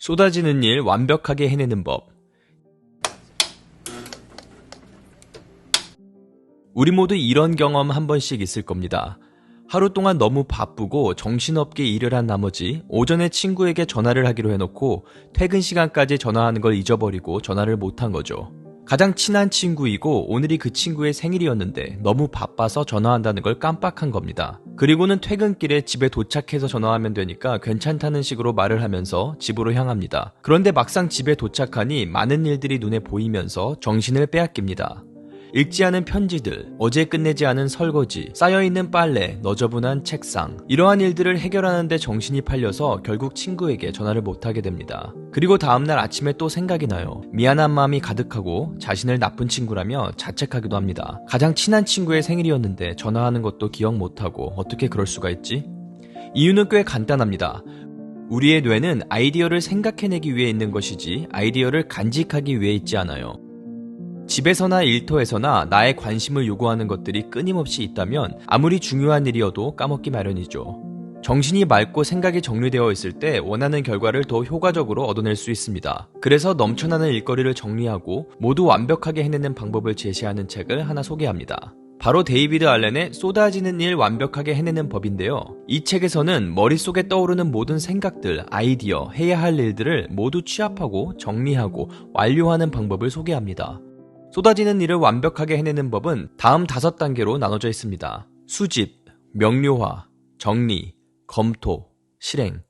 쏟아지는 일 완벽하게 해내는 법. 우리 모두 이런 경험 한 번씩 있을 겁니다. 하루 동안 너무 바쁘고 정신없게 일을 한 나머지 오전에 친구에게 전화를 하기로 해놓고 퇴근 시간까지 전화하는 걸 잊어버리고 전화를 못한 거죠. 가장 친한 친구이고 오늘이 그 친구의 생일이었는데 너무 바빠서 전화한다는 걸 깜빡한 겁니다. 그리고는 퇴근길에 집에 도착해서 전화하면 되니까 괜찮다는 식으로 말을 하면서 집으로 향합니다. 그런데 막상 집에 도착하니 많은 일들이 눈에 보이면서 정신을 빼앗깁니다. 읽지 않은 편지들, 어제 끝내지 않은 설거지, 쌓여있는 빨래, 너저분한 책상, 이러한 일들을 해결하는데 정신이 팔려서 결국 친구에게 전화를 못하게 됩니다. 그리고 다음날 아침에 또 생각이 나요. 미안한 마음이 가득하고 자신을 나쁜 친구라며 자책하기도 합니다. 가장 친한 친구의 생일이었는데 전화하는 것도 기억 못하고 어떻게 그럴 수가 있지? 이유는 꽤 간단합니다. 우리의 뇌는 아이디어를 생각해내기 위해 있는 것이지 아이디어를 간직하기 위해 있지 않아요. 집에서나 일터에서나 나의 관심을 요구하는 것들이 끊임없이 있다면 아무리 중요한 일이어도 까먹기 마련이죠. 정신이 맑고 생각이 정리되어 있을 때 원하는 결과를 더 효과적으로 얻어낼 수 있습니다. 그래서 넘쳐나는 일거리를 정리하고 모두 완벽하게 해내는 방법을 제시하는 책을 하나 소개합니다. 바로 데이비드 알렌의 쏟아지는 일 완벽하게 해내는 법인데요. 이 책에서는 머릿속에 떠오르는 모든 생각들, 아이디어, 해야 할 일들을 모두 취합하고 정리하고 완료하는 방법을 소개합니다. 쏟아지는 일을 완벽하게 해내는 법은 다음 5단계로 나눠져 있습니다. 수집, 명료화, 정리, 검토, 실행.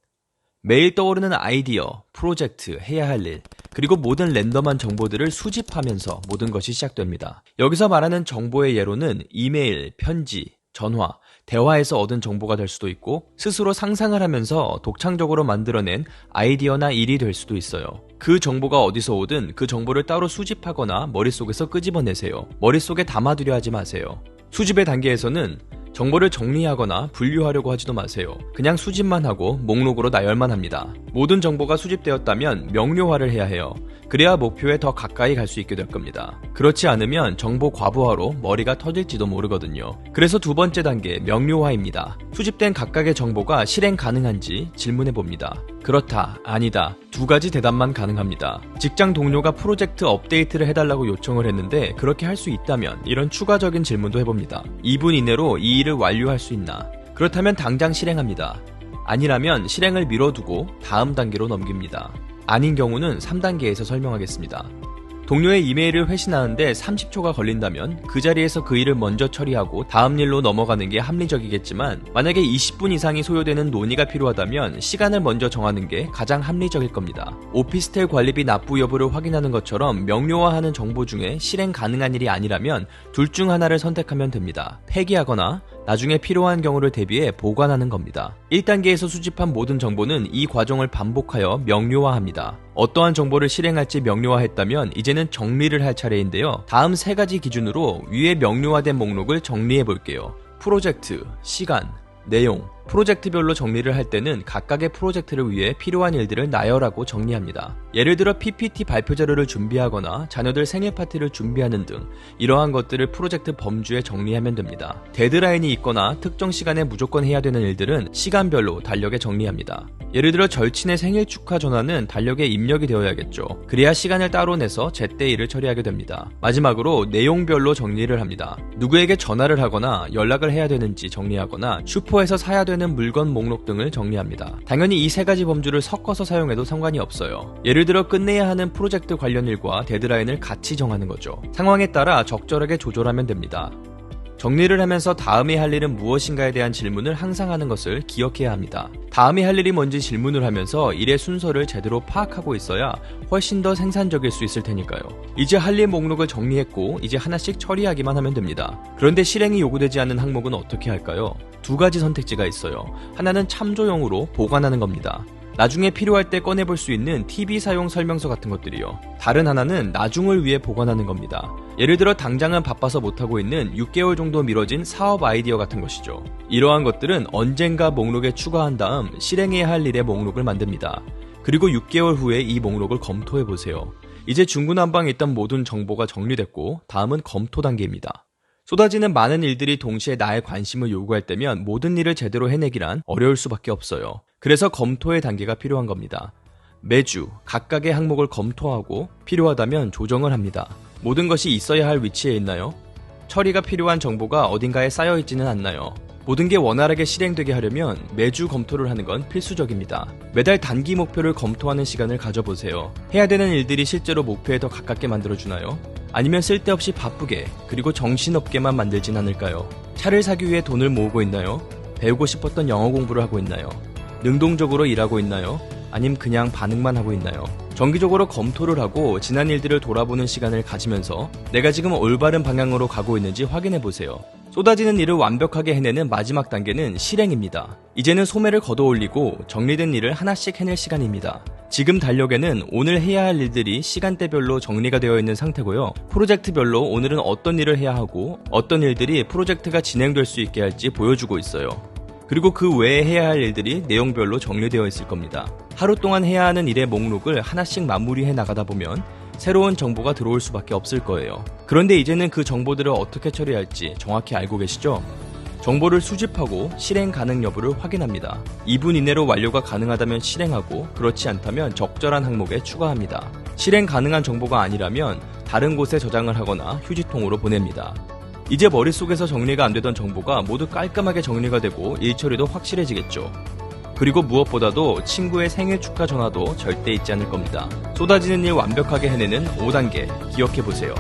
매일 떠오르는 아이디어, 프로젝트, 해야 할 일, 그리고 모든 랜덤한 정보들을 수집하면서 모든 것이 시작됩니다. 여기서 말하는 정보의 예로는 이메일, 편지, 전화, 대화에서 얻은 정보가 될 수도 있고 스스로 상상을 하면서 독창적으로 만들어낸 아이디어나 일이 될 수도 있어요. 그 정보가 어디서 오든 그 정보를 따로 수집하거나 머릿속에서 끄집어내세요. 머릿속에 담아두려 하지 마세요. 수집의 단계에서는 정보를 정리하거나 분류하려고 하지도 마세요. 그냥 수집만 하고 목록으로 나열만 합니다. 모든 정보가 수집되었다면 명료화를 해야 해요. 그래야 목표에 더 가까이 갈 수 있게 될 겁니다. 그렇지 않으면 정보 과부하로 머리가 터질지도 모르거든요. 그래서 2번째 단계 명료화입니다. 수집된 각각의 정보가 실행 가능한지 질문해봅니다. 그렇다, 아니다, 2가지 대답만 가능합니다. 직장 동료가 프로젝트 업데이트를 해달라고 요청을 했는데 그렇게 할 수 있다면 이런 추가적인 질문도 해봅니다. 2분 이내로 이 일을 완료할 수 있나? 그렇다면 당장 실행합니다. 아니라면 실행을 미뤄두고 다음 단계로 넘깁니다. 아닌 경우는 3단계에서 설명하겠습니다. 동료의 이메일을 회신하는데 30초가 걸린다면 그 자리에서 그 일을 먼저 처리하고 다음 일로 넘어가는 게 합리적이겠지만 만약에 20분 이상이 소요되는 논의가 필요하다면 시간을 먼저 정하는 게 가장 합리적일 겁니다. 오피스텔 관리비 납부 여부를 확인하는 것처럼 명료화하는 정보 중에 실행 가능한 일이 아니라면 둘 중 하나를 선택하면 됩니다. 폐기하거나 나중에 필요한 경우를 대비해 보관하는 겁니다. 1단계에서 수집한 모든 정보는 이 과정을 반복하여 명료화합니다. 어떠한 정보를 실행할지 명료화했다면 이제는 정리를 할 차례인데요. 다음 3가지 기준으로 위에 명료화된 목록을 정리해 볼게요. 프로젝트, 시간, 내용. 프로젝트별로 정리를 할 때는 각각의 프로젝트를 위해 필요한 일들을 나열하고 정리합니다. 예를 들어 PPT 발표 자료를 준비하거나 자녀들 생일 파티를 준비하는 등 이러한 것들을 프로젝트 범주에 정리하면 됩니다. 데드라인이 있거나 특정 시간에 무조건 해야 되는 일들은 시간별로 달력에 정리합니다. 예를 들어 절친의 생일 축하 전화는 달력에 입력이 되어야겠죠. 그래야 시간을 따로 내서 제때 일을 처리하게 됩니다. 마지막으로 내용별로 정리를 합니다. 누구에게 전화를 하거나 연락을 해야 되는지 정리하거나 슈퍼에서 사야 되는 물건 목록 등을 정리합니다. 당연히 이 3가지 범주를 섞어서 사용해도 상관이 없어요. 예를 들어 끝내야 하는 프로젝트 관련 일과 데드라인을 같이 정하는 거죠. 상황에 따라 적절하게 조절하면 됩니다. 정리를 하면서 다음에 할 일은 무엇인가에 대한 질문을 항상 하는 것을 기억해야 합니다. 다음에 할 일이 뭔지 질문을 하면서 일의 순서를 제대로 파악하고 있어야 훨씬 더 생산적일 수 있을 테니까요. 이제 할 일 목록을 정리했고 이제 하나씩 처리하기만 하면 됩니다. 그런데 실행이 요구되지 않는 항목은 어떻게 할까요? 2가지 선택지가 있어요. 하나는 참조용으로 보관하는 겁니다. 나중에 필요할 때 꺼내볼 수 있는 TV 사용 설명서 같은 것들이요. 다른 하나는 나중을 위해 보관하는 겁니다. 예를 들어 당장은 바빠서 못하고 있는 6개월 정도 미뤄진 사업 아이디어 같은 것이죠. 이러한 것들은 언젠가 목록에 추가한 다음 실행해야 할 일의 목록을 만듭니다. 그리고 6개월 후에 이 목록을 검토해보세요. 이제 중구난방에 있던 모든 정보가 정리됐고 다음은 검토 단계입니다. 쏟아지는 많은 일들이 동시에 나의 관심을 요구할 때면 모든 일을 제대로 해내기란 어려울 수밖에 없어요. 그래서 검토의 단계가 필요한 겁니다. 매주 각각의 항목을 검토하고 필요하다면 조정을 합니다. 모든 것이 있어야 할 위치에 있나요? 처리가 필요한 정보가 어딘가에 쌓여있지는 않나요? 모든 게 원활하게 실행되게 하려면 매주 검토를 하는 건 필수적입니다. 매달 단기 목표를 검토하는 시간을 가져보세요. 해야 되는 일들이 실제로 목표에 더 가깝게 만들어주나요? 아니면 쓸데없이 바쁘게 그리고 정신없게만 만들진 않을까요? 차를 사기 위해 돈을 모으고 있나요? 배우고 싶었던 영어 공부를 하고 있나요? 능동적으로 일하고 있나요? 아님 그냥 반응만 하고 있나요? 정기적으로 검토를 하고 지난 일들을 돌아보는 시간을 가지면서 내가 지금 올바른 방향으로 가고 있는지 확인해보세요. 쏟아지는 일을 완벽하게 해내는 마지막 단계는 실행입니다. 이제는 소매를 걷어올리고 정리된 일을 하나씩 해낼 시간입니다. 지금 달력에는 오늘 해야 할 일들이 시간대별로 정리가 되어 있는 상태고요. 프로젝트별로 오늘은 어떤 일을 해야 하고 어떤 일들이 프로젝트가 진행될 수 있게 할지 보여주고 있어요. 그리고 그 외에 해야 할 일들이 내용별로 정리되어 있을 겁니다. 하루 동안 해야 하는 일의 목록을 하나씩 마무리해 나가다 보면 새로운 정보가 들어올 수밖에 없을 거예요. 그런데 이제는 그 정보들을 어떻게 처리할지 정확히 알고 계시죠? 정보를 수집하고 실행 가능 여부를 확인합니다. 2분 이내로 완료가 가능하다면 실행하고 그렇지 않다면 적절한 항목에 추가합니다. 실행 가능한 정보가 아니라면 다른 곳에 저장을 하거나 휴지통으로 보냅니다. 이제 머릿속에서 정리가 안 되던 정보가 모두 깔끔하게 정리가 되고 일 처리도 확실해지겠죠. 그리고 무엇보다도 친구의 생일 축하 전화도 절대 잊지 않을 겁니다. 쏟아지는 일 완벽하게 해내는 5단계 기억해보세요.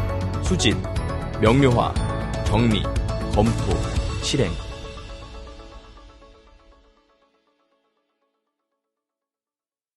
수집, 명료화, 정리, 검토, 실행.